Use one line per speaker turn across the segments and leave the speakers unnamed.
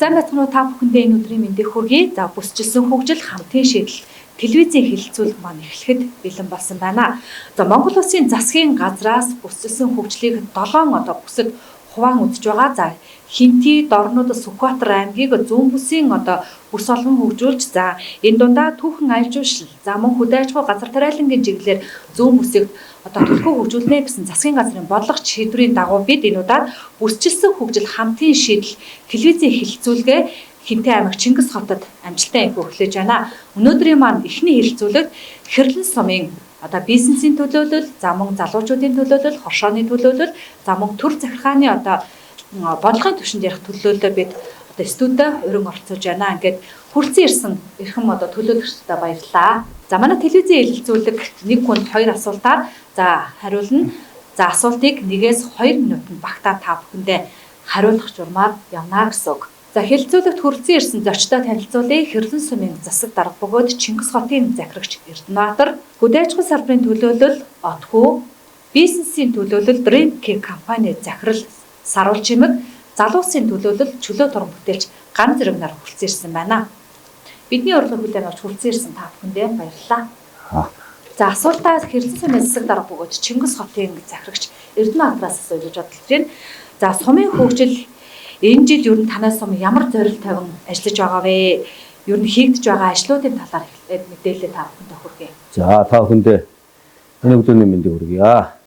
Сайн байцгаана уу та бүхэндээ энэ өдрийн мэндийг хүргэе. За бүсчилсэн хөгжил хамтын шийдэл телевизийн хэлэлцүүлэг маань эхлэхэд бэлэн болсон байна. За Монгол Улсын засгийн газраас бүсчилсэн хөгжлийг 7 бүсэд хуваан үзэж байгаа. За Хинти, Дорнод, Сүхбаатар аймгийг зүүн бүсийн бүс олгон хөгжүүлж за энэ дундаа түүхэн аял жуулчлал за мөн хөдөө аж ахуй газар тариалангийн чиглэлээр зүүн бүсийг төлхөө хөгжүүлнэ гэсэн засгийн газрын бодлого шийдвэрийн дагуу бид энэ удаад бүсчилсэн хөгжил хамтын шийдэл телевизийн хэлэлцүүлгээ Хинти аймаг Чингис хотод амжилттай эхлэж байна. Өнөөдрийн маань эхний хэлэлцүүлэг Хэрлэн сумын бизнесийн төлөөлөл, за мөн залуучуудын төлөөлөл, хоршооны төлөөлөл, за мөн төр захиргааны бодлогын түвшинд ярих төлөөлөлөө бид студид өрн орцуулж байна. Ингээд хүрэлцэн ирсэн эрхэм төлөөлөгчдөд баярлалаа. За манай телевизийн хэлэлцүүлэг нэг хүнд 2 асуултаар за хариулна. За асуултыг 1-2 минутанд багтаа та бүхэндээ хариулах журмаар явна гэсэн үг. За хэлэлцүүлэгт хүрэлцэн ирсэн зочдоо танилцуулъя. Хэрлэн сумын засаг дарга бөгөөд Чингис хотын захирагч Эрдэнэбаатар, хөдөө аж ахуйн салбарын төлөөлөл Отхүү, бизнесийн төлөөлөл Dream компани захирал Саруул Чимэг, залуусын төлөөлөл Чөлөө туран бүтээлч Ган Зэрэг нар хүрэлцэн ирсэн байна. Бидний урилга хүлээн авч хүрэлцэн ирсэн та бүхэндээ баярлалаа. За асуултаа Хэрлэн сумын засаг дарга бөгөөд Чингис хотын захирагч Эрдэнэбаатараас асууж бодлоо байна. За сумын хөгжил энэ жил ер нь танаас сум ямар зорилт тавин ажиллаж байгаа вэ? Ер нь хийгдэж байгаа ажлуудын талаар мэдээлэл та бүхэндээ хүргэе.
За та бүхэндээ энэ өдрийн мэндийг хүргье.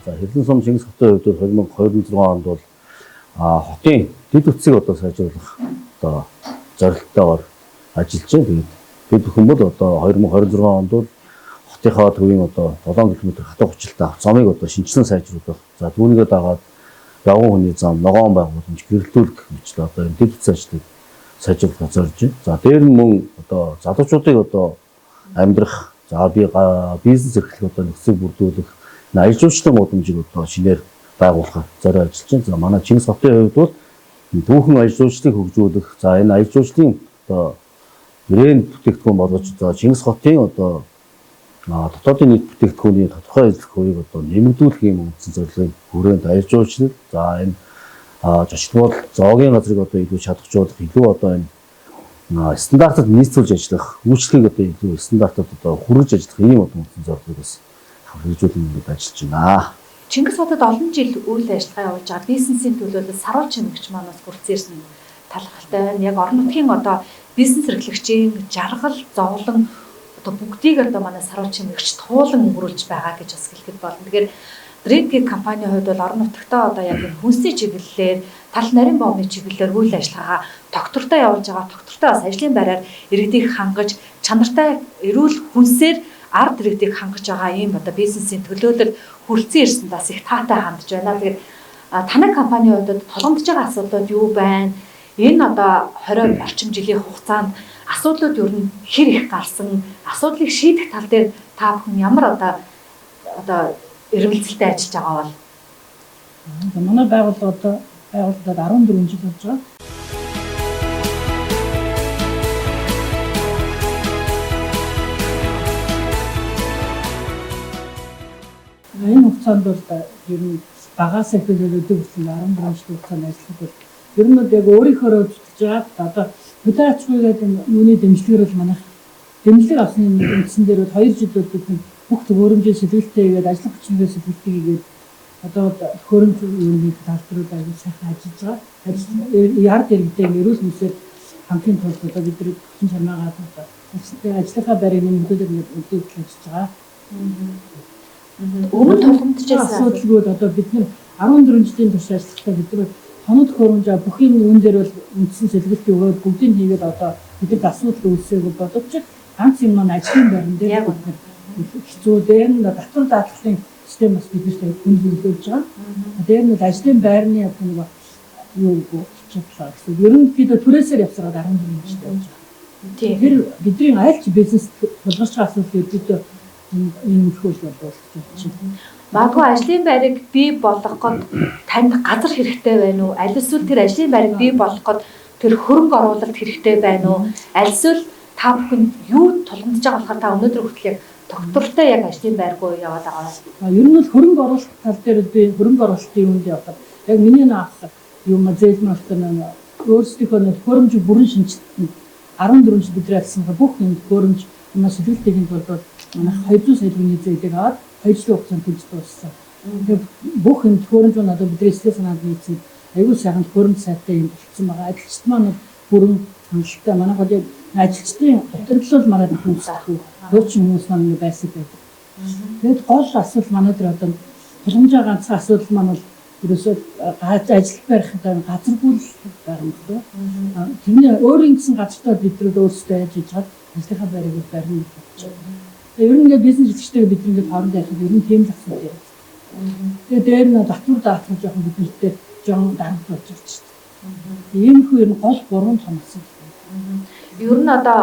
За Хэрлэн сум Чингис хотын хувьд 2026 онд бол хотын дэд үтсийг сайжруулах зорилттойгоор ажиллаж байна. Бид хүмүүс 2026 онд бол хотынхаа төвийн 7 км хатуу хүчилтэй авах замыг шинжилэн сайжруулах. За түүнийгээ дагаад явган хүний зам, ногоон байгууламж, гэрэлтүүлэх мэтлээ энэ дэд үтс ажлыг сайжруулах зорж байна. За дээр нь мөн залуучуудыг амьдрах, за бизнес эрхлэх нөхцөл бүрдүүлэх, аял жуулчлалын гудамжийг шинээр байгуулах зорио ажиллаж байна. За манай Чингис хотын хувьд бол түүхэн аял жуулчлалыг хөгжүүлэх, за энэ аял жуулчлалын брэнд бүтээгдэхүүн болгож Чингис хотын дотоодын нийт бүтээгдэхүүний тодорхой ажиглах хувийг нэмэгдүүлэх юм үндсэн зорилгын хүрээнд аял жуулчлал, за энэ зочдод зоогийн газрыг илүү чадахжуулах, илүү энэ стандартад нийцүүлж ажиллах, үйлчлэгийг илүү стандартад хүргэж ажиллах ийм үндсэн зорилгыг бас хөгжүүлэн ажиллаж байна.
Чингис хотод олон жил үйл ажиллагаа явуулж байгаа бизнесийн төлөөлөл Саруул Чимэгч манаас хүрэлцэн ирсэн талхалтай байна. Яг орон нутгийн бизнес эрхлэгчийн жаргал, зовлон бүгдийг манай Саруул Чимэгч туулан өнгөрүүлж байгаа гэж бас хэлэхэд болно. Тэгэхээр Dream компанийн хувьд бол орон нутгтаа яг энэ хүнсний чиглэлээр, тал нарийн бомбын чиглэлээр үйл ажиллагаа доктортой явуулж байгаа. Доктортой бас ажлын байраар иргэдийг хангаж, чанартай эрүүл хүнсээр ард иргэдийг хангаж байгаа ийм бизнесийн төлөөлөл хүрэлцэн ирсэн бас их таатай хандж байна. Тэгэхээр танай компанийн хувьд тулгамдж байгаа асуудлууд юу байна? Энэ 20 орчим жилийн хугацаанд асуудлууд ер нь хэр их гарсан, асуудлыг шийдэх тал дээр та бүхэн ямар эрмэлзэлтэй ажиллаж байгаа бол?
Манай байгууллагад 14 жил болж байгаа. Энэ хугацаанд бол ер нь багаас эхлээд өдөг болсон 14 жил хугацаанд ажиллах бол ер нь яг өөрийнхөө үзэж байгаа хөдөө аж ахуй гэдэг юуны дэмжлэгээр бол манайх дэмжлэг авсан үндсэн дээр бол 2 жил бол бид бүх төгөөрөмжийн сэтгэлтэй хийгээд ажлын хүчнээ сэтгэлтэй хийгээд төхөөрөмж юуны талбарууд аягүй сайхан ажиллаж байгаа. Ярд иргэдэг эрүүл мэндээр хамтын тулд бид хүчин чармаагаа ажлынхаа байрыг нэмэгдүүлэх үзүүлэлт хийж байгаа.
Өмнө тулгамдж байсан
асуудалгүй бид нар 14 жилийн турш ажиллахдаа бид нар хоног төхөөрөмж бүхий үүн дээр бол үндсэн сэлгэлт өгөөд бүгдийг хийгээд бид асуудал үүсээг бодож ганц юм маань ажлын байран дээр хэцүү дээр нь татвар даатгалын систем бас биднэрт хүндрэлж байгаа. Дээр нь ажлын байрны юу болчихлоо гэсэн. Ерөнхийдөө түрээсээр явсараад 14 жил болж байгаа. Тэгэхээр бидний аль ч бизнес тулгарч байгаа асуудлыг бид энэ хөл болж байна.
Магадгүй ажлын байрыг бий болгоход танд газар хэрэгтэй байна уу? Аль эсвэл тэр ажлын байрыг бий болгоход тэр хөрөнгө оруулалт хэрэгтэй байна уу? Аль эсвэл та бүхэн юу тулгамдж байгаа болохоор та өнөөдөр хүртэл яг тогтвортой яг ажлын байргуу яваад байгаа юм.
Ер нь бол хөрөнгө оруулалт тал дээр би хөрөнгө оруулалтын юунд яваад яг миний наах юм зээлмэлтэн өөрсдийнхөө төхөөрөмж бүрэн шинжилтанд 14 жил бидрээ авсан бүх юм төхөөрөмж юмас төлөвлөлтийн тулд манай 200 сая төгрөгийн зээлийг аваад 2 жилийн хугацаанд төлж дууссан. Тэгээд бүх юм төхөөрөмж нь одоо бидний эсрэг санаанд нийцсэн аюул сайхан төхөөрөмж сайтай юм болчихсон байгаа. Ажилчид маань бүрэн хангалттай манай хол ажилчдын өдөрлөл манай хүмүүстэй хуучин хүмүүс маань байсан байдаг. Тэгээд гол асуудал манай дээр одоо боломжтой ганцхан асуудал маань бол ерөөсөө ажил барихад газаргүй байгаа юм байна. Тэрний өөрийн гэсэн газартаа бидрүүд өөрсдөө яаж хийж чад ажлынхаа байрыг барьна гэж байна. Ер нь ингээд бизнес хэлэгчтэйгээ бид ингээд хоорондоо ярих ер нь тийм л асуудал юм. Тэгээд дээр нь татвар даатгах жоохон биднэртэй жоон дарамт болж байгаа ч тийм. Ийм их ер нь гол 3 том асуудал.
Ер нь одоо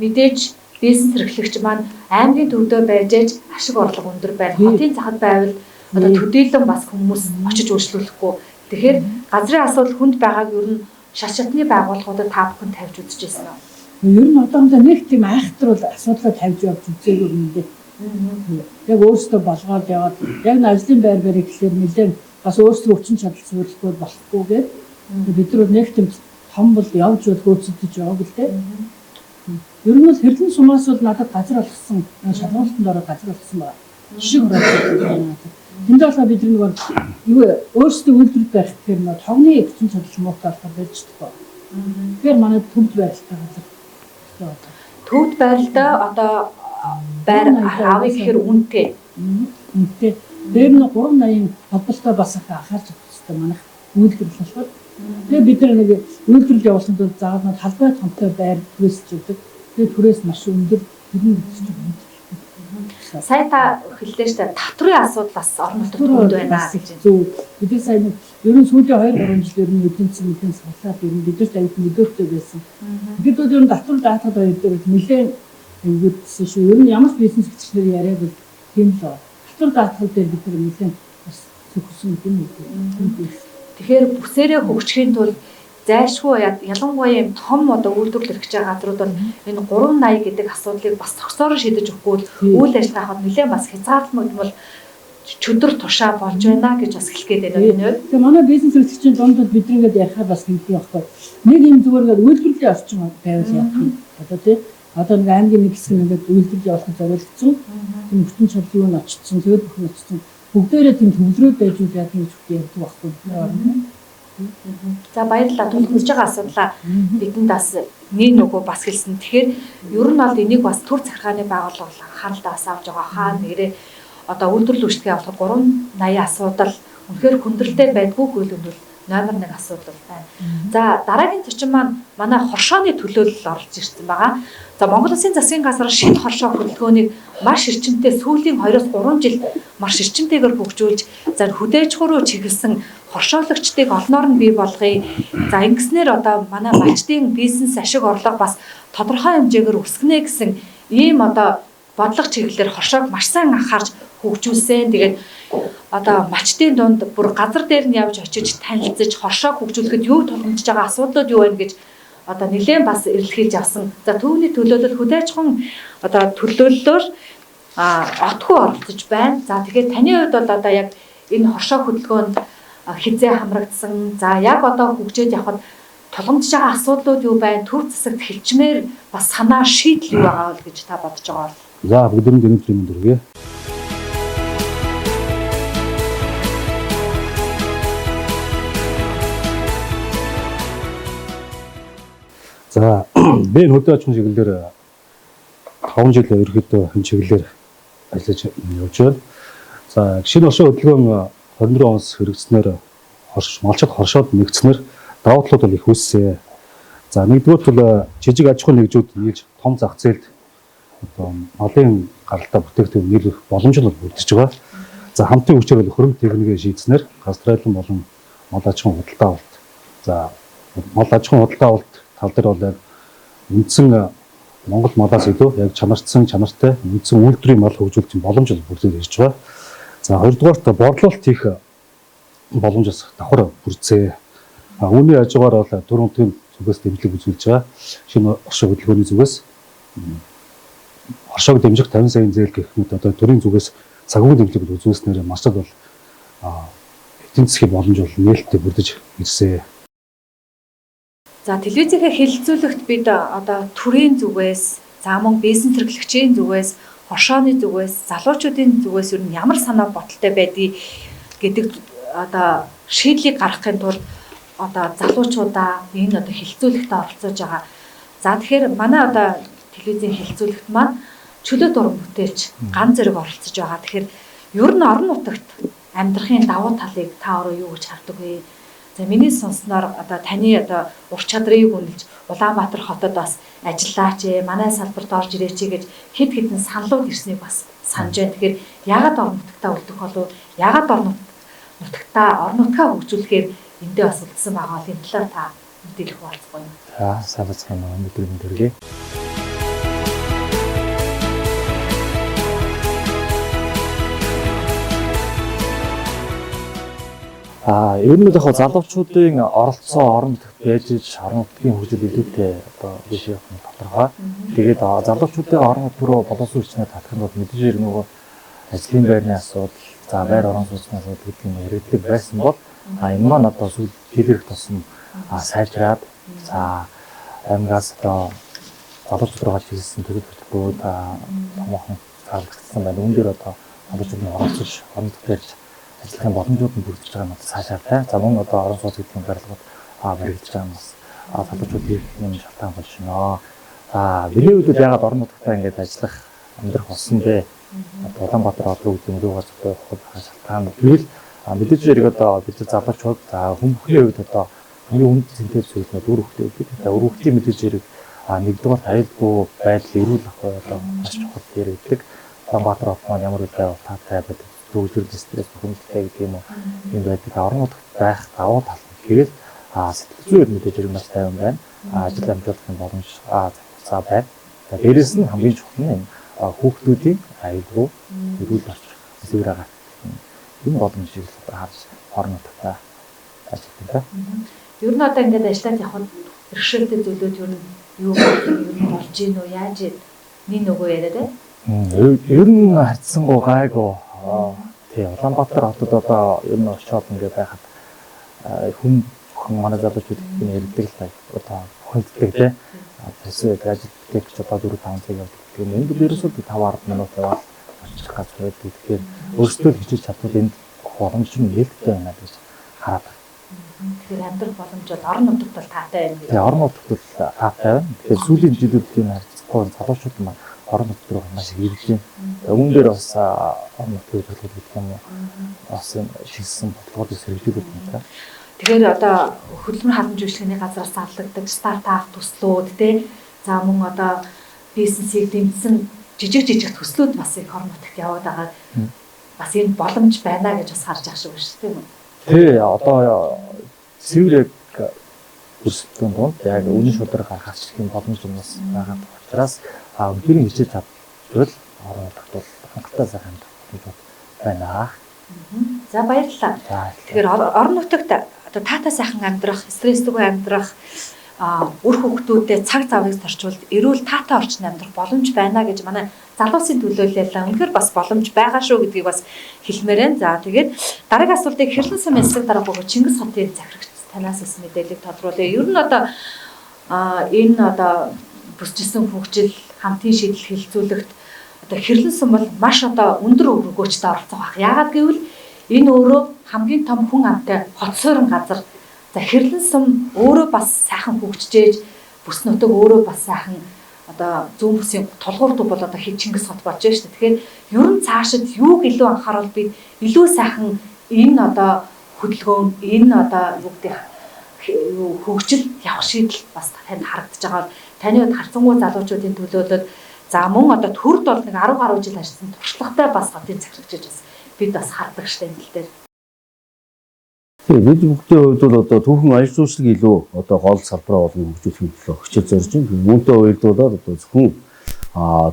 мэдээж бизнес эрхлэгч маань аймгийн төвдөө байж аж ашиг орлого өндөр байна. Хотын захад байвал одоо төдийлөн бас хүмүүс очиж үйлчлүүлэхгүй. Тэгэхээр газрын асуудал хүнд байгааг ер нь шат шатны байгууллагуудад та бүхэн тавьж үзчихсэн үү?
Ер нь одоохондоо нэг тийм айхтар бол асуудлаа тавьж явж үзээгүй юм дээ. Яг өөрсдөө болгоод яваад яг н ажлын байр барийг гэхээр нэлээд бас өөрсдөө хүчин чадал зөвлөхгүй болохгүйгээд бид нар нэг тийм том бол явж бол хөөцөдөж яваг л дээ. Ер нь бол хэрлэн сумаас бол надад газар олгосон шалгуултанд ороод газар олгосон байна. Жишээ хүрээд тэнд болохоор бид нэг юу өөрсдөө үйлдвэр барих гэхээр нэг тогны хүчин чадал муутай болохоор байж чадахгүй. Тэгэхээр манай төвд байралтай газар.
Төвд байралтай одоо байр авъя гэхээр үнэтэй.
Үнэтэй. Дээр нь 380 холбоотой бас анхаарч авчихсан манайх үйлдвэрлэл болохоор. Тэгээ бид нар нэг үйлдвэрлэл явуулсан тул заавал халбай томтой байр түрээсч өгдөг. Тэгээ түрээс маш өндөр хэрнээ бичиж өгдөг.
Сая та хэллээ шүү дээ. Татврын асуудал бас орон нутгад хүнд байна гэж.
Зөв. Бид сая нэг ер нь сүүлийн 2-3 жил ер нь эдийн засгийн судлаад ер нь бидэрт аяг мэдөөтэй байсан. Бид бол ер нь татвар даатгад хоёр дээр нэлээд аюултай шүү. Ер нь ямар бизнес гिचнэр яриад бол тийм л. Татвар даатгал дээр бид нэлээд бас зөвхөсөн юм үү.
Тэгэхээр бүсээрээ хөгжихийн тулд зайлшгүй ялангуяа юм том одоо үйлдвэрлэл эрхэж байгаа газрууд бол энэ 380 гэдэг асуудлыг бас цогцоор шийдэж өгөхгүй үйл ажиллагаа хад нэлээд бас хязгаарлалт бол чөдөр тушаа болж байна гэж бас хэлгээд байна уу нэ.
Тэгээ манай бизнес эрхлэгчийн дунд бид нэгэд ярихаар бас хэлдэг байхгүй. Нэг юм зүгээр үйлдвэрлэлийн орчин байвал яах юм. Одоо тий одоо нэг аймгийн нэг хэсэг ингээд үйлдвэрлэл явуулах зорилгоцсон. Тийм хүчин чадал юу н очсон. Тэгээд бүхэн очсон. Бүгдээрээ тийм төвлөрөөд байж үйл яах гэж ярьдаг байхгүй.
За баярлалаа. Тулгамж байгаа асуудлаа бидэнд бас нэг нөгөө бас хэлсэн. Тэгэхээр ер нь бол энийг бас төр захиргааны байгууллага анхааралтай бас авч байгаа. Хаа нэрээ одоо үйлдвэрлэл үйлчлэгээ авах 380 асуудал үнэхээр хүндрэлтэй байдгүй хөлөнд номер 1 асуудал байна. За дараагийн зочин маань манай хоршооны төлөөлөл орж ирсэн байгаа. За Монгол Улсын засгийн газар шинэ хоршоо хөдөлгөөнийг маш эрчимтэй сүүлийн 2-3 жил маш эрчимтэйгээр хөгжүүлж за хөдөөж хуруу чиглэсэн хоршоологчдыг олноор нь бий болгоё. За ингэснээр одоо манай малчдын бизнес ашиг орлого бас тодорхой хэмжээгээр өсгөнэ гэсэн ийм одоо бодлого чиглэлээр хоршоог маш сайн анхаарч хөгжүүлсэн. Тэгээд одоо малчдын дунд бүр газар дээр нь явж очиж танилцж хоршоог хөгжүүлэхэд юу тулгамдж байгаа асуудлууд юу байна гэж одоо нэлээд бас эрэлхийлж авсан. За түүний төлөөлөл хөдөөжхөн одоо төлөөллөөр отгүй оролцож байна. За тэгэхээр таны хувьд бол одоо яг энэ хоршоо хөдөлгөөнд хизээ хамрагдсан. За яг одоо хөгжөөд явхад тулгамдж байгаа асуудлууд юу байна? Төв засагт хэлчмээр бас санаа шийдэл юу байгаа бол гэж та бодож байгаа бол.
За бүгдэнд өнөөдрийн мэнд хүргэе. За би хөдөө аж ахуйн чиглэлээр 5 жил ерөөхдөө энэ чиглэлээр ажиллаж явж байна. За шинэ хоршоо хөдөлгөөн 24 оноос хэрэгжснээр малчид хоршоод нэгдснээр давуу талууд бол их үүссэн. За нэгдүгээр бол жижиг аж ахуйн нэгжүүд нийлж том зах зээлд одоо малын гаралтай бүтээгдэхүүн нийлүүлэх боломж нь бүрдэж байгаа. За хамтын хүчээр бол хөрөнгө техникийг шийдснээр кастралын болон мал аж ахуйн худалдаа авалт. За мал аж ахуйн худалдаа авалт тал дээр бол яг үндсэн Монгол малаас илүү яг чанартай үндсэн үйлдвэрийн мал хөгжүүлэх боломж бүрдэж ирж байгаа. За хоёрдугаарт борлуулалт хийх боломж бас давхар бүрдсэн. Үүний хажуугаар бол төрөмтийн зүгээс дэмжлэг үзүүлж байгаа. Шинэ оршоо хөдөлгөөний зүгээс
оршоог дэмжих 50 саяын зээл гэх мэт одоо төрийн зүгээс цагуугийн дэмжлэг үзүүлснээр маш их бол эдийн засгийн боломж бол нээлттэй бүрдэж ирсэн.
За телевизийнхээ хэлэлцүүлэгт бид одоо төрийн зүгээс, за мөн бизнес эрхлэгчийн зүгээс, хоршооны зүгээс, залуучуудын зүгээс ер нь ямар санаа бодолтой байдгийг гэдэг одоо шийдлийг гаргахын тулд одоо залуучуудаа энэ одоо хэлэлцүүлэгтээ оролцож байгаа. За тэгэхээр манай одоо телевизийн хэлэлцүүлэгт маань чөлөөт уран бүтээлч ганц зэрэг оролцож байгаа. Тэгэхээр ер нь орон нутагт амьдрахын давуу талыг та өөрөө юу гэж хардаг вэ? За миний сонсноор одоо таны одоо ур чадрыг үнэлж Улаанбаатар хотод бас ажиллаач, манай салбарт орж ирээч гэж хэд хэдэн саналууд ирснийг бас санаж байна. Тэгэхээр яагаад орон нутагтаа үлдэх болов? Яагаад орон нутгаа хөгжүүлэхээр эндээ бас үлдсэн байгаа бол энэ талаар та мэдээлэх болцгоо юм.
За сайн бацхан өнөөдөр мэндэргээ. Ер нь яг залуучуудын оролцоо орон нутагт байж орон нутгийн хөгжил илүүтэй одоо биш явах нь тодорхой. Тэгээд залуучуудын орон нутг руу боловсон хүчнээ татах нь бол мэдээж нөгөө ажлын байрны асуудал, за байр орон сууцны асуудал гэдэг юм яригддаг байсан бол энэ маань одоо сүүл хэлэх тусам сайжраад за аймагаас одоо залуучууд руу чиглэсэн төлөв хөтөлбөрүүд томоохон цаалгагдсан байна. Үүн дээр одоо залуучууд оролцож орон нутгад байж ажлын боломжууд нь бүрдэж байгаа нь цаашаатай. За мөн одоо орон сууц гэдэг барилгууд баригдаж байгаа нь бас залуучууд хийх юм шалтгаан болж байна. За миний хувьд ягаад орон нутгатаа ингэж ажиллах амьдрах болсон бэ? Улаанбаатар одоо гэдэг нь руугаа зөвхөн явах шалтгаан гэвэл мэдээж хэрэг одоо бид залуучууд за хүмүүхний хувьд одоо хамгийн үнд цэнтэй зүйл нь үр хөвгтэй гэдэг. За үр хөвгтийн мэдээж хэрэг нэгдүгээр аюулгүй байдал эрүүл ахуй одоо маш чухал гэдэг. Улаанбаатар хот маань ямар үедээ таатай байдаг төвлөрөл стресс хөндлөлтэй гэдэг юм уу юм байдаг. Орон нутагт байх давуу тал нь тэгээд сэтгэл зүйн мэдээж хэрэг маш тайван байна. Ажил амжилтын боломж за байна. Дээрээс нь хамгийн чухал нь хүүхдүүдийн аюулгүй эрүүл орчин зөвөр байгаа. Энэ боломжийг харж орон нутагтаа ажилладаг.
Ер нь одоо ингээд ажиллаад явхад бэрхшээлтэй зүйлүүд ер нь юу болж ийн үү, яаж нэг нөгөө яриад байна?
Ер нь харьцангуй гайгүй. Тий, Улаанбаатар хотод одоо ер нь очиод ингээд байхад хүн манай залуучууд их ярьдаг л байна. Одоо хөндлөдөг тий. Тэсвэр ажилладаг ч одоо 4-5 цаг явдаг. Тэгэхээр энд бол ерөөсөө 5-10 минут яваад очих гэж байдаг. Тэгэхээр өөрсдөө хичээж чадвал энд боломж нь нээлттэй байна гэж хараад байна.
Тэгэхээр амьдрах боломж бол орон нутагт бол таатай байна.
Тий, орон нутагт бол таатай байна. Тэгэхээр сүүлийн жилүүдийн харьцангуй залуучууд маань орон нутг руу маш их ирж байна. Өмнө дээр бас орон нутгийн төлөв гэдэг юм уу бас шигсэн бодлогыг сэргийлүүлж байна.
Тэгэхээр одоо хөдөлмөр халамж үйлчлэгийн газраас зарлагддаг стартап төслүүд тий. За мөн одоо бизнесийг дэмжсэн жижиг төслүүд бас их орон нутагт яваад байгаа. Бас энэ боломж байна гэж бас харж ах шиг байна шүү дээ.
Тий, одоо цэврэг өсөлтөнд донд яг үнэн шударга гаргах шиг боломж юм бас байгаа учраас өнөөдрийн хичээл чадвал орон нутагт бол хангалттай сайхан боломж байна.
За баярлалаа. Тэгэхээр орон нутагт одоо таатай сайхан амьдрах, стрессгүй амьдрах, үр хөвгтүүдэд цаг завыг зарчуулж эрүүл таатай орчин амьдрах боломж байна гэж манай залуусын төлөөлөлөө үнэхээр бас боломж байгаа шүү гэдгийг бас хэлмээр байна. За тэгээд дараагийн асуултыг Хэрлэн сум эсрэг дарга бөгөөд Чингис хотын захирагч танаас ис мэдээллийг тодруулъя. Ер нь одоо энэ одоо бүсчилсэн хөгжил хамтын шийдэл хэлэлцүүлэгт одоо Хэрлэн сум бол маш одоо өндөр өргөөчтэй оролцох байх. Яагаад гэвэл энэ өөрөө хамгийн том хүн амтай хот суурин газар. За Хэрлэн сум өөрөө бас сайхан хөгжиж, бүс нутаг өөрөө бас сайхан одоо зүүн бүсийн тулгуурт бол одоо Чингис хот болж байна шүү дээ. Тэгэхээр ер нь цаашид юуг илүү анхааруул бид илүү сайхан энэ одоо хөдөлгөөн энэ одоо юу гэдэг хөгжил явах шийдэл бас танд харагдаж байгаа. Таны хувьд харцангуй залуучуудын төлөөлөлд за мөн одоо төрд бол нэг 10 гаруй жил ажилласан туршлагатай бас хотын захирагч бас бид бас хардаг штэ энэ тал дээр.
Тийм бид бүгдийн хувьд бол одоо түүхэн ажил жуулчлал илүү одоо гол салбараа болон хөгжүүлэх төлөө хичээл зорж байна. Үүнтэй уялдуулаад одоо зөвхөн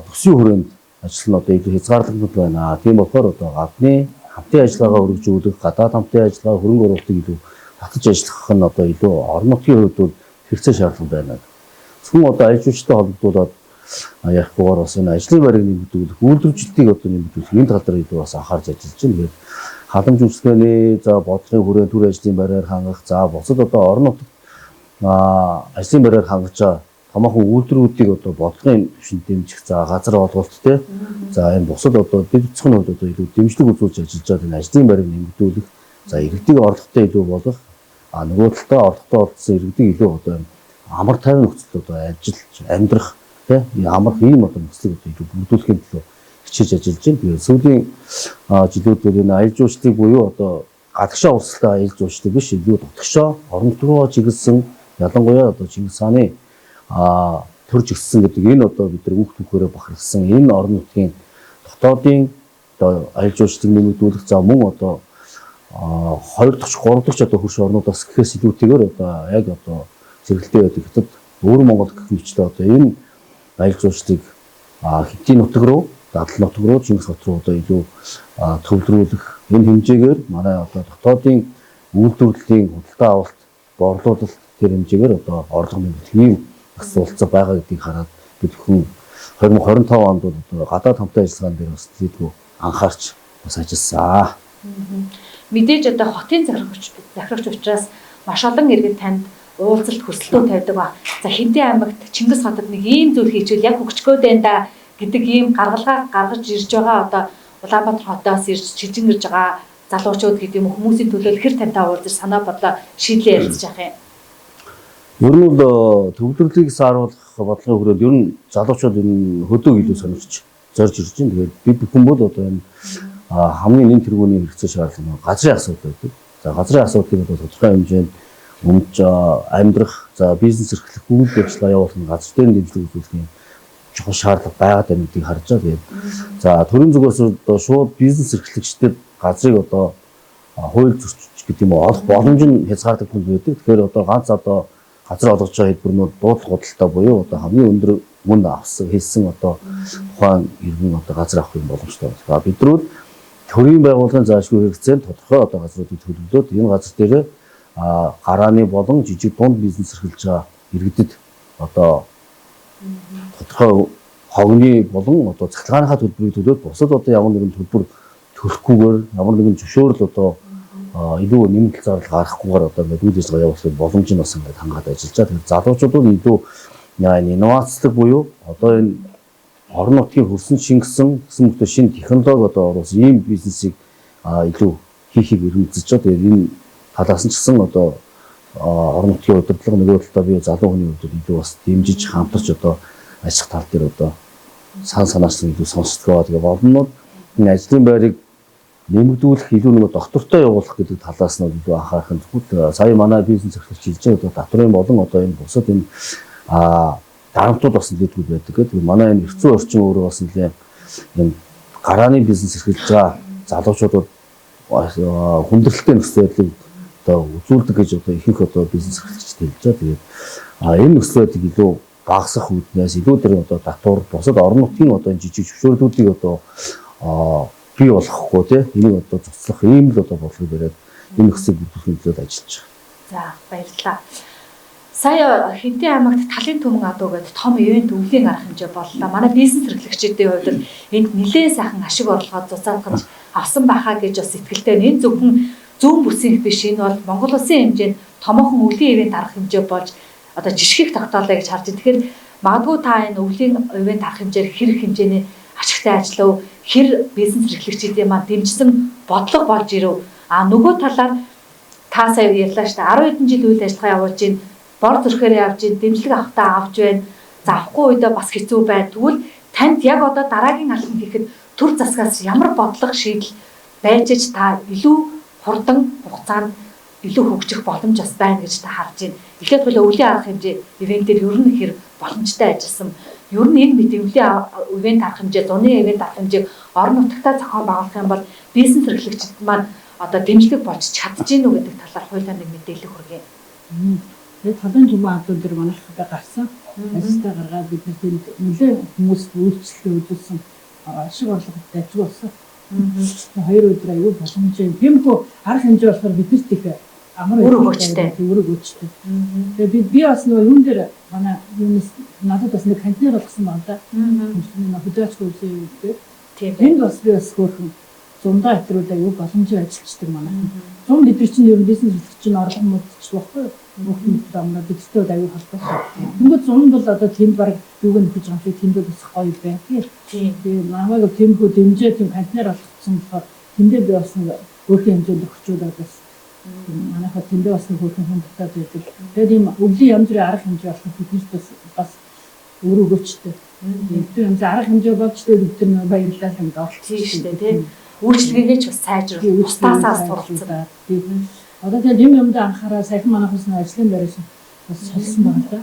төсвийн хүрээнд ажил нь одоо илүү хязгаарлагдмал байна. Тийм болохоор одоо гадны хамтын ажиллагаагаа өргөжүүлэх, гадаад хамтын ажиллагаа хөрөнгө оруулалтыг илүү татаж ажиллах нь одоо илүү орон нутгийн хувьд бол хэрэгцээ шаардлага байна. Зөвхөн одоо ажил жуулчлалтай холбогдуулаад ярихгүйгээр бас энэ ажлын байрыг нэмэгдүүлэх, үйлдвэржилтийг одоо нэмэгдүүлэх энэ тал дээр илүү бас анхаарч ажиллаж байна. Тэгээд халамж үйлчлэгээний за бодлогын хүрээнд төр ажлын байраар хангах, за бусад одоо орон нутагт ажлын байраар хангаж байгаа томоохон үйлдвэрүүдийг одоо бодлогын түвшинд дэмжих, за газар олголт те. За энэ бусад одоо дэд утсны хувьд одоо илүү дэмжлэг үзүүлж ажиллаж байгаа энэ ажлын байрыг нэмэгдүүлэх, за иргэдийн орлоготой илүү болгох, нөгөө талдаа орлоготой олдсон иргэдийг илүү одоо амар тайван нөхцөлд одоо ажиллаж амьдрах те амарх ийм одоо нөхцөлийг одоо илүү бүрдүүлэхийн төлөө хичээж ажиллаж байна. Тэгээд сүүлийн жилүүдээр энэ аялал жуулчлалыг буюу одоо гадагшаа улстай аялал жуулчлал биш, илүү дотгошоо орон нутгаар чиглэсэн ялангуяа одоо Чингис хааны төрж өссөн гэдэг энэ одоо бид нар хүүхд түүхээрээ бахархсан энэ орон нутгийн дотоодын одоо аялал жуулчлалыг нэмэгдүүлэх, за мөн одоо 2 дахь 3 дахь одоо хөрш орнуудаас гэхээс илүүтэйгээр одоо яг одоо зэрэгэлдээ байдаг хятад өөр Монгол гэх мэтлээ одоо энэ аялал жуулчлалыг Хятадын нутаг руу, Дадлал нутаг руу, Чингис хот руу одоо илүү төвлөрүүлэх энэ хэмжээгээр манай одоо дотоодын үйлдвэрлэлийн худалдаа авалт, борлуулалт тэр хэмжээгээр одоо орлого нэмэгдэх ийм асуулцаа байгаа гэдгийг хараад бид хүн 2025 онд бол одоо гадаад хамтын ажиллагаан дээр бас тийдгүй анхаарч бас ажилласан.
Мэдээж одоо хотын захирагч учраас маш олон иргэд танд уулзалт хүсэлтөө тавьдаг ба. За Хинтээ аймагт Чингис хотод нэг ийм зүйл хийчихвэл яг хөгжгөөд байна да гэдэг ийм гаргалгаа гаргаж ирж байгаа одоо Улаанбаатар хотоос ирж чижин ирж байгаа залуучууд гэдэг юм хүмүүсийн төлөө хэр тантай уулзаж санаа бодлоо шийдлээ ярилцж явах юм.
Ер нь бол төвлөрлийг сааруулах бодлогын хүрээнд ер нь залуучууд энэ хөдөөг илүү сонирч зорж ирж байна. Тэгээд бид бүхэн бол одоо энэ хамгийн нэн тэргүүний хэрэгцээ шаардлага газрын асуудал байдаг. За газрын асуудлыг бол тодорхой хэмжээнд өмж амьдрах, за бизнес эрхлэх, үйл ажиллагаа явуулах газар дээр дэмжлэг үзүүлэх юм чухал шаардлага байгаад байна гэдгийг харж байгаа. Тэгээд за төрийн зүгээс одоо шууд бизнес эрхлэгчдэд газрыг одоо хууль зөрчиж гэдэг юм олох боломж нь хязгаардаг хүн байдаг. Тэгэхээр одоо ганц одоо газар олгож байгаа хэлбэрнүүд дуудлага худалдаа буюу одоо хамгийн өндөр мөн авсан хэлсэн одоо тухайн иргэн одоо газар авах юм боломжтой байна. Бидрүүд төрийн байгууллагын заашгүй хэрэгцээнд тодорхой одоо газруудыг төлөвлөөд энэ газар дээр гарааны болон жижиг дунд бизнес эрхэлж байгаа иргэдэд одоо тодорхой хогны болон одоо цахилгааныхаа төлбөрийг төлөөд бусад одоо ямар нэгэн төлбөр төлөхгүйгээр ямар нэгэн зөвшөөрөл одоо илүү нэмэлт зардал гаргахгүйгээр одоо ингээд үйл ажиллагаа явуулах боломж нь бас ингээд хангаад ажиллаж байгаа. Тэгэхээр залуучууд нь илүү инновацлог буюу одоо энэ орон нутгийн хөрсөн шингэсэн гэсэн мэт шинэ технологи одоо оруулсан ийм бизнесийг илүү хийхийг эрмэлзэж байгаа. Тэгээд энэ талаас нь ч гэсэн одоо орон нутгийн удирдлага нөгөө талдаа би залуу хүний хувьд илүү бас дэмжиж хамтарч одоо ажих тал дээр одоо санаас илүү сонсдгоо. Тэгээ боломнууд энэ ажлын байрыг нэмэгдүүлэх илүү нэг доктортой явуулах гэдэг талаас нь илүү анхаарах нь зөвхөн сая манай бизнес эрхлэгч хэлж байгаа татврын болон одоо энэ бусад энэ дарамтууд бас нэгдгүүд байдаг гэдэг. Манай энэ эрчим орчин өөрөө бас нэлээд энэ гарааны бизнес эрхэлж байгаа залуучуудад хүндрэлтэй нөхцөл байдлыг одоо үзүүлдэг гэж одоо ихэнх одоо бизнес эрхлэгчид хэлж байгаа. Тэгээд энэ нөхцөл байдлыг илүү багасгах үүднээс илүү тэр одоо татвар бусад орон нутгийн одоо жижиг зөвшөөрлүүдийг одоо бий болгохгүй тийм энийг одоо цуцлах ийм л одоо бодлого бариад энэ нөхцөлийг бүрдүүлэх төлөө ажиллаж байгаа.
За баярлалаа. Сая Хинтээ аймагт талын түмэн адуу гэдэг том ивент өвлийн арга хэмжээ боллоо. Манай бизнес эрхлэгчдийн хувьд энд нэлээд сайхан ашиг орлогоо зузаатгаж авсан байхаа гэж бас итгэлтэй. Энэ зөвхөн зүүн бүсийн биш, энэ бол Монгол улсын хэмжээнд томоохон өвлийн ивент арга хэмжээ болж одоо жишгийг тогтоолоо гэж харж байна. Тэгэхээр магадгүй та энэ өвлийн ивент арга хэмжээр хэрэг хэмжээний ашигтай ажиллав, хэр бизнес эрхлэгчдийн маань дэмжсэн бодлого болж ирв. Нөгөө талаар та сая ярьлаа шүү дээ. 10 хэдэн жил үйл ажиллагаа явуулж байна. Бор зүрхээрээ авж ийн дэмжлэг авахтаа авч байна. За авахгүй үедээ бас хэцүү бай. Тэгвэл танд яг одоо дараагийн алхам хийхэд төр засгаас ямар бодлого шийдэл байж ч та илүү хурдан хугацаанд илүү хөгжих боломж бас байна гэж та харж байна. Эхлээд бол өвлийн арга хэмжээ ивентээр ер нь хэр боломжтой ажилласан. Ер нь энэ мэт өвлийн ивент арга хэмжээ, зуны ивент арга хэмжээг орон нутгатаа зохион байгуулах юм бол бизнес эрхлэгчид маань одоо дэмжлэг болж чадж гинүү гэдэг талаар хуулиар нэг мэдээлэл хүргэе.
Тэгээд талын түмэн адуу дээр манайхаа гарсан. Ажилтаа гаргаад бид нэнд нэлээд хүмүүс үйлчлэлээ үзүүлсэн ашиг орлоготой ажилласан. 2 өдөр аюул боломжтой. Тиймгүй арга хэмжээ болохоор биднэрт их амар
Үр өгөөчтэй.
Үр өгөөчтэй. Тэгээ би бас нөгөө юун дээр манай юунес надад бас нэг контейнер болгосон байна да. Энэ хөдөөч хөлсөө үүдэг.
Тийм.
Энд бас би бас хөөрхөн зундаа хэтрүүд аюу боломжтой ажиллаждаг манай. Зун бид чинь ер нь бизнес хэлэх чинь орлого модч баггүй. Бүгд амнаа бидтэй аюу холбоотой. Тэнгүүд зун бол одоо тэнд баг юуг нь хийж байгаа юм шиг тэнд бол бас гоё байна.
Тийм.
Тэгээ намайг тэмхүү дэмжээ тийм контейнер болгосон болохоор тэндээ би бас нэг өөрхийн хэмжээнд өгчүүлээд бас манайхад тэндээ бас нэг өөрхийн хэмжээтэй байдаг. Тэгээд ийм өвлийн янз бүрийн арга хэмжээ болох биднээс бас өөр өгөөчтэй. Ийм янз арга хэмжээ болж тэгээд бид нар баярлалаа юм даа.
Тийм шүү дээ тий. Үйлчлэгээгээ ч бас сайжруулах, устаасаа суралцсан.
Одоо тэгээд юмд анхаараа саяхан манайхаас нэг ажлын байраас бас солисон байна да.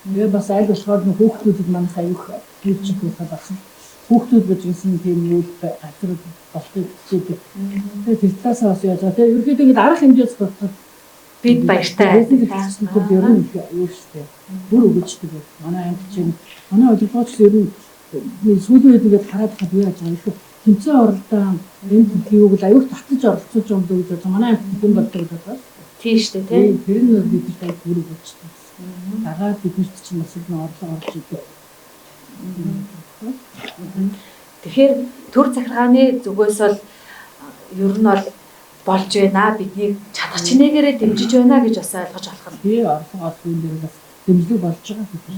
Тэгээ бас аль болохоор нэг хүүхдүүдэд манайх аюух хийчих байхад болсон. Хүүхдүүд бижсэн тийм үйл газар болтыг хичээдэг. Тэгээд тэр талаасаа бас яаж байгаа. Тэгээд ерөөхдөө ингэ арга хэмжээс бодоход
Бид баяртай.
бид ер нь юу штэ. Бүр өгөөчтэй байна. Манай амт чинь манай удирдлагч ер нь сүүлийн үед ингээд хараад хад юу яаж байгаа юм. Тэмцээн оролдоо энэ төлөвийг л аюух татаж оролцож байгаа юм дөө гэж манай амт юм болдог гэдэг.
Тийм шүү дээ тий.
Тэр нь бидтэй бүр өгөөчтэй. Дагаад биднэрт чинь бас нэг орлого орж идэв.
Тэгэхээр төр захиргааны зүгээс бол ер нь бол болж байна. Бидний чадах чинээгээрээ дэмжиж байна гэж бас ойлгож болох нь.
Би орлого олох юм дээр бас дэмжлэг болж байгаа гэдэг.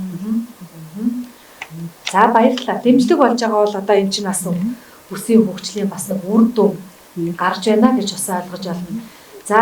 За баярлалаа. Дэмжлэг болж байгаа бол одоо эн чинь бас бүсийн хөгжлийн бас нэг үр дүн гарч байна гэж бас ойлгож байна. За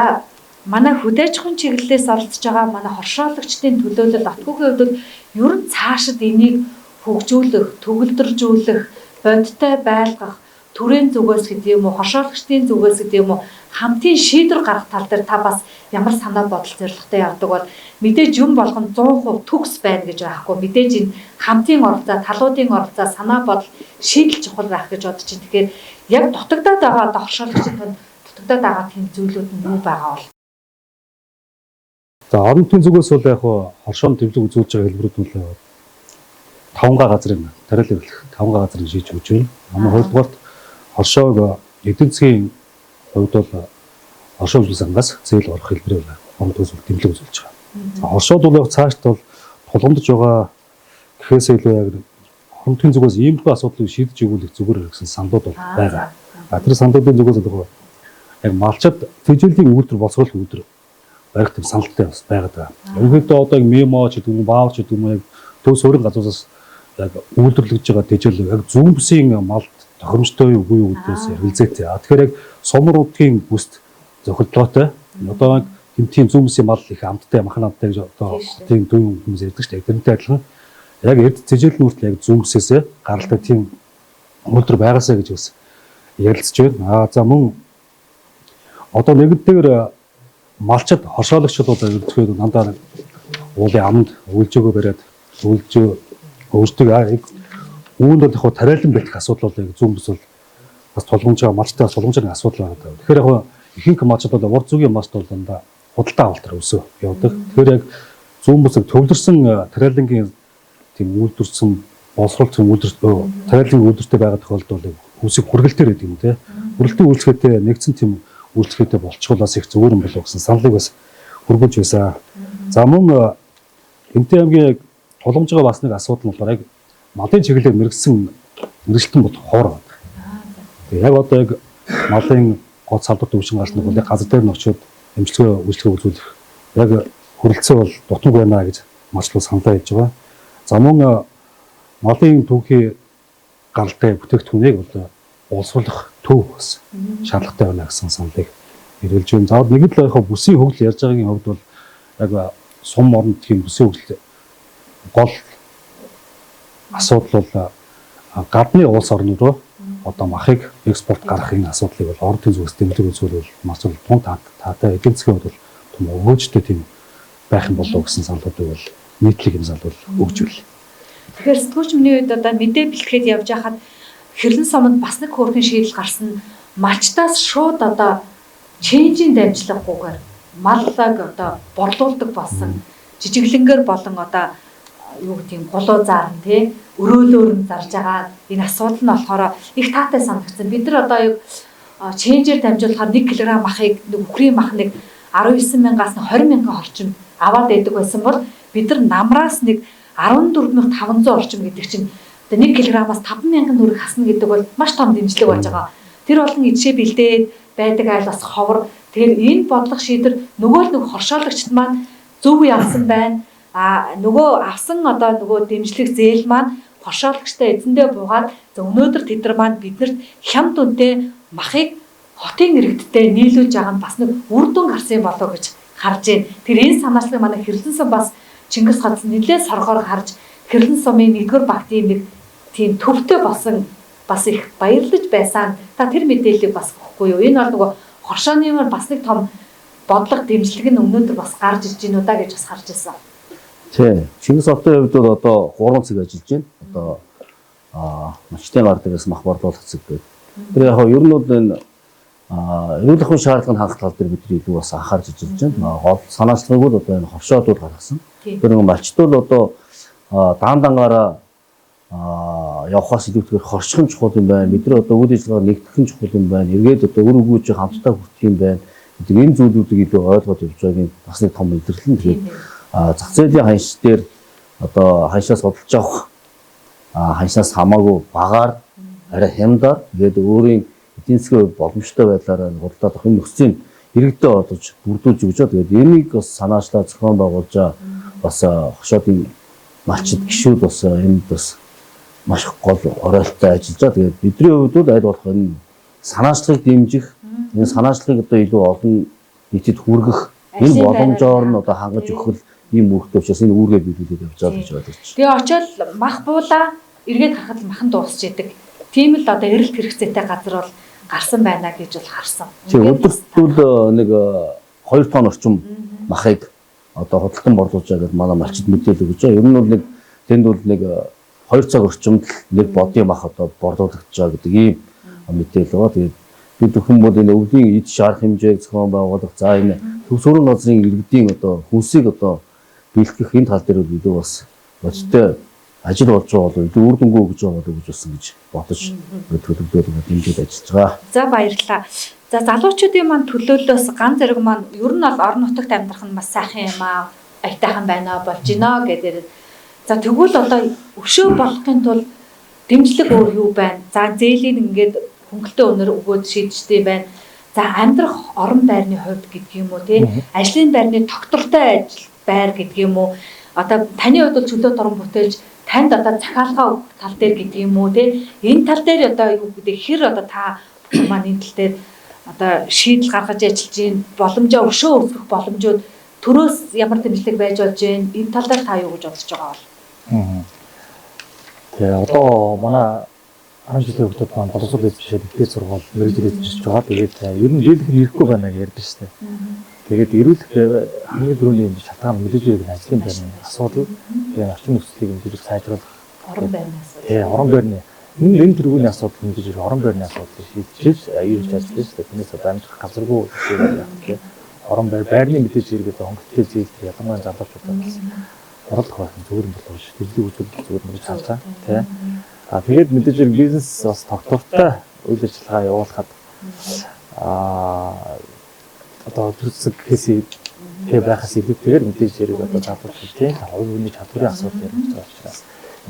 манай хөдөөжхөн чиглэлээс оролцож байгаа манай хоршоолагчдын төлөөлөл отгүйгийн хувьд бол ер нь цаашид энийг хөгжүүлэх, төгөлдржүүлэх, бодиттой байлгах, төрийн зүгээс гэдэг юм уу, хоршоолагчдын зүгээс гэдэг юм уу, хамтын шийдвэр гаргах тал дээр та бас ямар санаа бодол зорилготой явдаг бол мэдээж юм болгон 100% төгс байна гэж байхгүй. Мэдээж энэ хамтын оролцоо, талуудын оролцоо, санаа бодол шийдэл чухал байх гэж бодож байна. Тэгэхээр яг дутагдаад байгаа одоо хоршоолагчдын дутагдаад байгаа тийм зүйлүүд нь юу байгаа бол
За орон нутгийн зүгээс бол яг хоршоон тэмдэг үзүүлж байгаа хэлбэрүүд нь 5 газрын тариалал өгөх 5 газрын шийдэж өгч байна. Манай хоёрдугаарт хоршоог эдийн засгийн хувьд бол хоршоо үзүүлэх сангаас зээл орох хэлбэрээр орон нутгийн зүг тэмдэг үзүүлж байгаа. Хоршоод бол яг цаашд бол тулгамдж байгаа гэхээсээ илүү яг орон нутгийн зүгээс иймэрхүү асуудлыг шийдэж өгөх зүгээр гэсэн сандууд бол байгаа. Тэр сандуудын зүгээс бол яг малчид тэжээлийн үйлдвэр боловсруулах үйлдвэр барих тийм саналтай бас байгаад байгаа. Ерөнхийдөө одоо мемо ч гэдэг юм баавар ч гэдэг юм яг төв суурин газраас яг үйлдвэрлэж байгаа тэжээл яг зүүн бүсийн малд тохиромжтой үгүй үүдээс хэрэглэзээтэй. Тэгэхээр яг сумар удгийн бүст зохицолтой. Одоо тийм зүүн бүсийн мал их амттай махан амттай гэж одоо тийм дүү хүмүүс ярьдаг шүү дээ. Тэрнтэй адилхан яг эрд тэжээлийн үртэл яг зүүн бүсээсээ гаралтай тийм үйлдвэр байгаасаа гэж бас ярилцж байна. За мөн одоо нэгдгээр малчид хоршоолагчид бол ерөнхийдөө дандаа уулын амд үйлжөөгөө бариад өөрсдөө үүнд бол яг тариалан бэлтгэх асуудал бол зүүн бүс бол бас тулгамж байгаа малчтай тулгамжийн асуудал байгаа. Тэгэхээр яг ихэнх малчид бол урд зүгийн малчд бол дандаа худалдаа авалтаар өсөө явдаг. Тэгэхээр яг зүүн бүсийг төвлөрсөн тариалангийн тийм үйлдвэрсэн боловсруулалтын үйлдвэр тариалангийн үйлдвэртэй байгаа тохиолдолд бол хүсийг хүргэлтээр гэдэг юм те. Хүргэлтийн үйлчлэгээтэй нэгдсэн тийм үйлчлэгээтэй болчихволоос их зүгээр юм болов гэсэн саналыг бас хүргэж байсан. За мөн Эмтэй аймгийн тулгамж байгаа бас нэг асуудал нь болохоор яг малын чиглэлээр мэрэгжлийн бод хоор байна. Тэгээ яг одоо яг малын гоц салбарт өвчин гарсныг бол яг газар дээр нь очиод эмчилгээ үйлчлэгээ үзүүлэх яг хүрэлцээ бол дутмаг байна гэж малчлал саналаа хийж байгаа. За мөн малын түүхий гаралтай бүтээгдэхүүнийг бол боловсруулах төв бас шаардлагатай байна гэсэн саналыг ирүүлж байна. За нэг л яг бүсийн хөгжил ярьж байгаагийн хувьд бол яг сум орнд тийм бүсийн хөгжил гол асуудал бол гадны улс орнууд руу одоо махыг экспорт гаргах энэ асуудлыг бол орон нутгийн зүгээс дэмжлэг үзүүлэл маш тун таатай эдийн засгийн хувьд бол том өгөөжтэй тийм байх юм болов гэсэн саналуудыг бол нийтлэг юм санал бол өгж байна.
Тэгэхээр сэтгүүлч миний үед одоо мэдээ бэлтгэхэд явж байхад Хэрлэн суманд бас нэг хөөрхөн шийдэл гарсан малчтаас шууд одоо чэнжийн дамжлаггүйгээр маллаг одоо борлуулдаг болсон жижиглэнгээр болон одоо юу гэдэг юм гулуу заарн тий өрөөлөөр нь зарж байгаа энэ асуудал нь болохоор их таатай санагдсан. Бид нар одоо яг чэнжээр дамжуулахаар 1 кг махыг үхрийн мах нэг 19,000-аас 20,000 орчим аваад байдаг байсан бол бид нар намраас нэг 14,500 орчим гэдэг чинь одоо 1 кг-аас 5,000 төгрөг хасна гэдэг бол маш том дэмжлэг болж байгаа. Тэр болон ижээ бэлдээд байдаг айл бас ховор. Тэгэхээр энэ бодлого шийдвэр нөгөө л нэг хоршоолагчд маань зөв явсан байна. Нөгөө авсан одоо нөгөө дэмжлэг зээл маань хоршоолагчтай эзэндээ буугаад за өнөөдөр тэд нар маань биднэрт хямд үнэтэй махыг хотын иргэдтэй нийлүүлж байгаа нь бас нэг үр дүн гарсан болоо гэж харж байна. Тэр энэ санаачлагыг манай Хэрлэн сум бас Чингис ханаас нэлээд соргоор харж Хэрлэн сумын 1-р багтын нэг тийм төвтэй болсон бас их баярлаж байсан. Та тэр мэдээллийг бас өгөхгүй юу? Энэ бол нөгөө хоршооны маань бас нэг том бодлого дэмжлэг нь өнөөдөр бас гарч ирж байна уу да гэж бас харж байсан.
Тий. Чингис хотын хувьд бол одоо 3 цаг ажиллаж байна. Одоо мачтын гар дээрээс мах борлуулах цаг гэдэг. Тэр яг ер нь бол энэ эрүүл ахуйн шаардлага хангалттай дээр бидний илүү бас анхаарч ажиллаж байна. Гол санаачлагыг бол одоо энэ хоршоодууд гаргасан. Тэр нэг малчтууд одоо даан-дангаараа явхаас илүүтэйгээр хорших нь чухал юм байна. Бид нар одоо үйл ажиллагаа нэгтгэх нь чухал юм байна. Эргээд одоо үр өгөөж хамтдаа хүртэх юм байна. гэдэг энэ зүйлүүдийг илүү ойлгоод явж байгааг нь бас нэг том илэрлэл нь. Тэгээд зах зээлийн ханш дээр одоо ханшаас судалж авах ханшаас хамаагүй багаар арай хямдаар тэгээд өөрийн эдийн засгийн боломжтой байдлаараа худалдаад авах энэ нөхцөлийг иргэдэд олж бүрдүүлж өгч байгаа. Тэгээд энийг бас санаачлаа зохион байгуулж бас хошоодын малчид гişүүд бас энд бас маш гол оролттой ажиллаж байгаа. Тэгээд бидний хувьд бол аль болох энэ санаачлагыг дэмжих, энэ санаачлагыг одоо илүү олон нийтэд хүргэх энэ боломжоор нь одоо хангаж өгөх ийм үүрэгтэй учраас энэ үүргээ биелүүлээд явж байгаа гэж бодож байна.
Тэгээ очоод мах буулаа эргээд харахад махан дуусч идэг. Тийм л одоо эрэлт хэрэгцээтэй газар бол гарсан байна гэж бол харсан.
Тийм өдөртөл нэг 2 тонн орчим махыг одоо худалдан борлуулж байгаа гэдээ манай малчид мэдээлэл өгч байгаа. Ер нь бол нэг тэнд бол нэг 2 цаг орчимд нэг бодийн мах одоо борлуулагдаж байгаа гэдэг ийм мэдээлэл байгаа. Тэгээд бид бүхэн бол энэ өвлийн эд шарах хэмжээг зохион байгуулах, за энэ төв сургуулийн газрын иргэдийн одоо хүнсийг одоо бэлтгэх энэ тал дээр илүү бас бодтой ажил болж байгаа бол илүү үр дүнгүй өгж байгаа гэж болсон гэж бодож төлөвлөөр дэмжиж ажиллаж байгаа.
За баярлалаа. За залуучуудын маань төлөөллөөс ганц зэрэг маань ер нь бол орон нутагт амьдрах нь маш сайхан юм аа. Аятайхан байна болж гинэ гэдэг. За тэгвэл одоо өшөө болохын тулд дэмжлэг өөр юу байна? За зээлийн ингээд хөнгөлтөө өнөр өгөөд шийдчтэй байна. За амьдрах орон байрны хувьд гэдэг юм уу тий? Ажлын байрны тогтвортой ажил байр гэдэг юм уу? Одоо таны хувьд бол чөлөө торон бүтээлж танд одоо захиалгаа өгөх тал дээр гэдэг юм уу тий? Энэ тал дээр одоо юу гэдэг хэр одоо та маань энэ тал дээр одоо шийдэл гаргаж ажиллаж байна. Боломжоо өшөө өсгөх боломжууд төрөөс ямар дэмжлэг байж болж байна? Энэ тал дээр та юу гэж бодож байгаа бол?
Тэгээ одоо манай 10 жилийн хүүхдүүд маань боловсрол эзэмшээд ихтэй сургууль мэргэжил эзэмшиж байгаа. Тэгээд ер нь дийлэх нь ирэхгүй байна гэж ярьдэн шүү дээ. Тэгээд эрүүлэх хамгийн түрүүний юм шалтгаан мэдээж ирэх ажлын байрны асуудал, тэгээд орчин нөхцөлийг мэдээж сайжруулах
орон байрны асуудал.
Тий, орон байрны энэ төрлийн асуудал мэдээж ирэх орон байрны асуудал шийдэж аюулж ажиллаж шүү дээ. Тэрнээс дамжих газаргүй байна гэх. Орон байрны мэдээж ирэх хөнгөлтэй зээл ялангуяа залуучуудад оролцох байх нь зүгээр юм болов шүү. Дэлгүүр үзүүлэлт зүгээр нэг цаалаа. Тий. Тэгээд мэдээж ирэх бизнес бас тогтвортой үйл ажиллагаа явуулахад одоо төрөлсөг хэсэг байхаас илүүтэйгээр мэдээж ирэх одоо залуучууд тийм хувийн чадварын асуудал ярих гэж байгаа учраас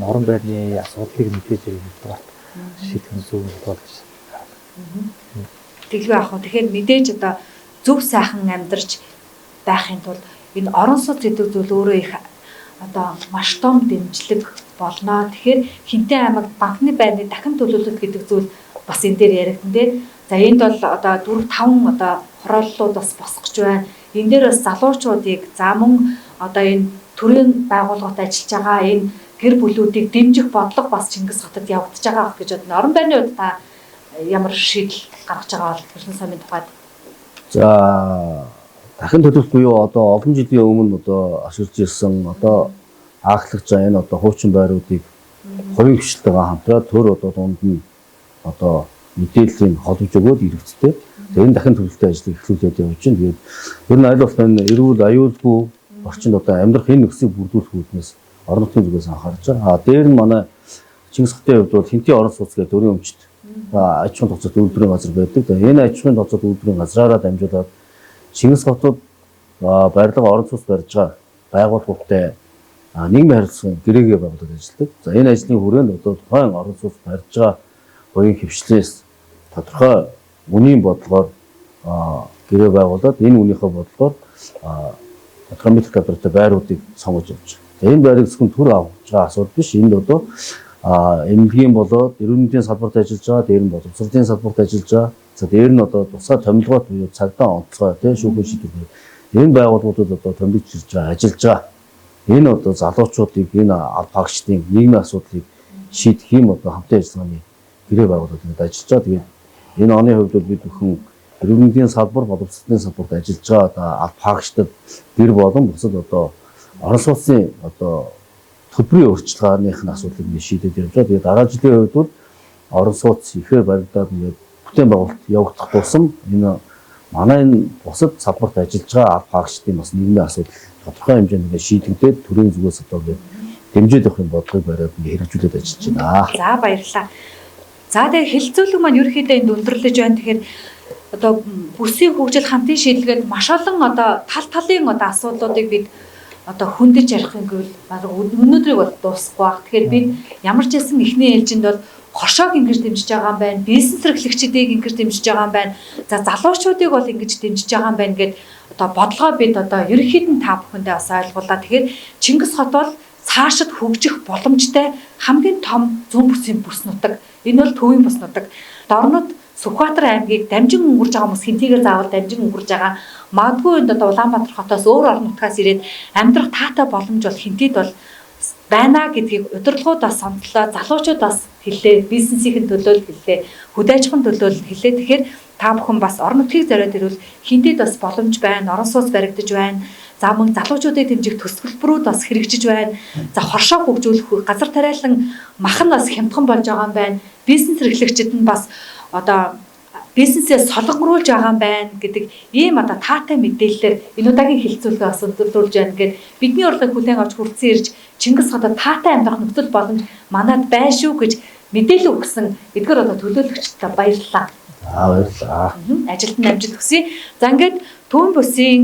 орон байрны асуудлыг мэдээж ирэх нэгдүгээр шийдэх нь зөв бол гэж.
Тэглүү аах. Тэгэхээр мэдээж одоо зөв сайхан амьдарч байхын тулд энэ орон сууц гэдэг зүйл өөрөө их одоо маш том дэмжлэг болно. Тэгэхээр Хинтээ аймагт банкны байрны дахин төлөвлөлт гэдэг зүйл бас энэ дээр яригдсан дээ. За энд бол одоо 4-5 одоо хорооллууд бас босгож байна. Энэ дээр бас залуучуудыг за мөн одоо энэ төрийн байгууллагад ажиллаж байгаа энэ гэр бүлүүдийг дэмжих бодлого бас Чингис хотод явагдаж байгаа гэж бодно. Орон байрны хувьд та ямар шийдэл гаргаж байгаа бол Хэрлэн сумын тухайд?
За дахин төлөвлөлт буюу одоо олон жилийн өмнө одоо ашиглаж ирсэн одоо ааглаж байгаа энэ одоо хуучин байруудыг хувийн хвшилтэйгээ хамтраад төр одоо дунд нь одоо мэдээллийн холбож өгөөд иргэцтэй. Тэгээд энэ дахин төлөвлөлтийн ажлыг эхлүүлээд явж байна. Тэгээд ер нь аль болох энэ эрүүл аюулгүй орчинд одоо амьдрах энэ нөхцөлийг бүрдүүлэх үүднээс орон нутгийн зүгээс анхаарч байгаа. Дээр нь манай Чингис хотын хувьд бол Хинтээ орон сууц гэдэг дөрвөн өмчт аж ахуйн тооцоолт үйлдвэрийн газар байдаг. Энэ аж ахуйн тооцоолт үйлдвэрийн газраараа дамжуулаад Чингис хотод барилга орон сууц барьж байгаа байгууллагуудтай нийгмийн харилцааны гэрээгээ байгуулад ажилладаг. За энэ ажлын хүрээнд одоо тухайн орон сууц барьж байгаа хоёрын хвшлээс тодорхой үнийн бодлогоор гэрээ байгуулад энэ үнийхээ бодлогоор тодорхой метр квадраттай байруудыг сонгож явж байгаа. Энэ байрыг зөвхөн төр авах байгаа асуудал биш. Энд одоо эмнэлгийн болоод эрүүл мэндийн салбарт ажиллаж байгаа, дээр нь боловсролын салбарт ажиллаж байгаа. За дээр нь одоо тусгай томилгоот буюу цагдаа онцгой тийм шүүхийн шийдвэр. Энэ байгууллагуудад одоо томилж ирж байгаа, ажиллаж байгаа. Энэ одоо залуучуудыг энэ аль багшдын нийгмийн асуудлыг шийдэх юм одоо хамтын ажиллагааны гэрээ байгууллагууд ажиллаж байгаа. Тэгээд энэ оны хувьд бол бид бүхэн эрүүл мэндийн салбар, боловсролын салбарт ажиллаж байгаа одоо аль багшдад гэр болон бусад одоо орон сууцны одоо төлбөрийн өөрчлөлтийн асуудлыг шийдэж явж байгаа. Тэгээд дараа жилийн хувьд бол орон сууц ихээр баригдаад ингээд бүтээн байгуулалт явагдах тусам энэ манай энэ бусад салбарт ажиллаж байгаа аль багшдын бас нийгмийн асуудал тодорхой хэмжээнд шийдэгдээд төрийн зүгээс одоо ингээд дэмжиж явах бодлогыг бариад ингээд хэрэгжүүлээд ажиллаж байна.
За баярлалаа. За тэгээ хэлцүүлэг маань ерөөхдөө энд өндөрлөж байна. Тэгэхээр одоо бүсийн хөгжил хамтын шийдэлгээд маш олон одоо талын одоо асуудлуудыг бид одоо хөндөж ярих юм гэвэл өнөөдрийг бол дуусахгүй баг. Тэгэхээр бид ямар ч байсан эхний ээлжинд бол хоршоог ингэж дэмжиж байгаа юм байна. Бизнес эрхлэгчдийг ингэж дэмжиж байгаа юм байна. За залуучуудыг бол ингэж дэмжиж байгаа юм байна гэд одоо бодлогоо бид одоо ерөнхийдөө та бүхэндээ бас ойлгууллаа. Тэгэхээр Чингис хот бол цаашид хөгжих боломжтой хамгийн том зүүн бүсийн бүс нутаг. Энэ бол төвийн бүс нутаг. Дорнод Сүхбаатар аймгийг дамжин өнгөрж байгаа хүмүүс хинтийгээр заавал дамжин өнгөрж байгаа. Магадгүй энэ одоо Улаанбаатар хотоос өөр орон нутгаас ирээд амьдрах таатай боломж бол хинтийд бол байна гэдгийг удирдлагуудаас сонслоо, залуучуудаас хэллээ, бизнесийн төлөөлөл хэллээ, хөдөө аж ахуйн төлөөлөл хэллээ. Тэгэхээр та бүхэн бас орон нутгийг зориод ирвэл хинтийд бас боломж байна, орон сууц баригдаж байна. За мөн залуучуудыг дэмжих төсвөлбөрүүд бас хэрэгжиж байна. За хоршоо хөгжүүлэх газар тариалан мах нь бас хямдхан болж байгаа юм байна. Бизнес эрхлэгчид нь бас одоо бизнесээ солонгоруулж байгаа юм байна гэдэг ийм одоо таатай мэдээлэлээр энэ удаагийн хэлцүүлгээ бас өндөрлүүлж байна гэд бидний урлагийг хүлээн авч хүрсэн ирж Чингис хотод таатай амьдрах нөхцөл боломж манад байна шүү гэж мэдээлэл өгсөн эдгээр одоо төлөөлөгчдөө баярлалаа.
Баярлалаа.
Ажилд нь амжилт хүсье. За ингээд Төвийн бүсийн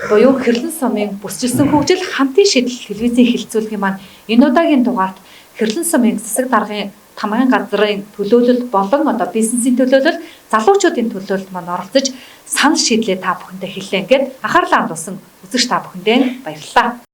буюу Хэрлэн сумын бүсчилсэн хөгжил хамтын шийдэл телевизийн хэлцүүлгийн маань энэ удаагийн дугаарт Хэрлэн сумын засаг даргын тамгын газрын төлөөлөл болон одоо бизнесийн төлөөлөл, залуучуудын төлөөлөлд маань оролцож санал шийдлээ та бүхэндээ хэллээ. Ингээд анхаарлаа хандуулсан үзэгч та бүхэндээ баярлалаа.